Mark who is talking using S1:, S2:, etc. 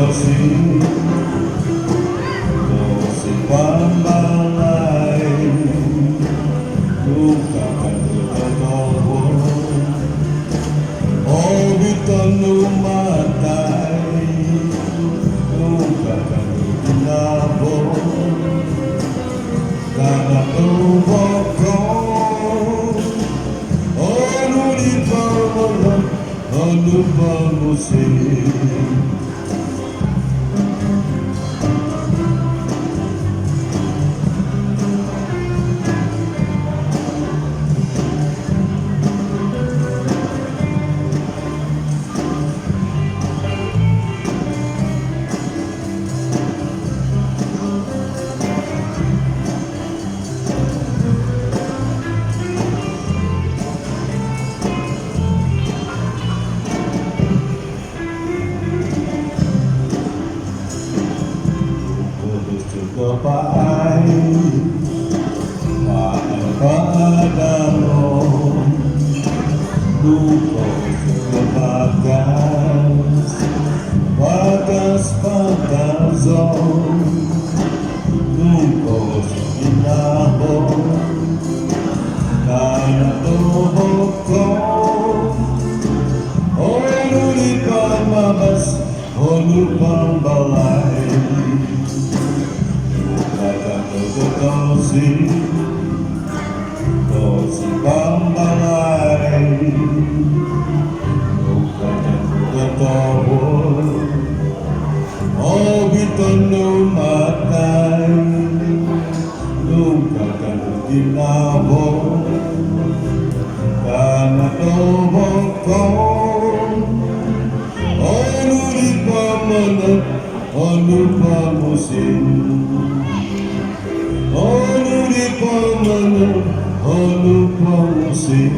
S1: Dosi pambalay luka katotowo obiton lumatay luka katotinabo kanatubo ko Musik Kepaai padamu duka kebagas bagas pagazon duka inabo kana toboko oluli pamabas olupang balay Dosi pambalay luka katotowo obiton lumatay luka katotinabo kanatubo ko olulit pamanat olupamusin Olulit pamanat olupamusin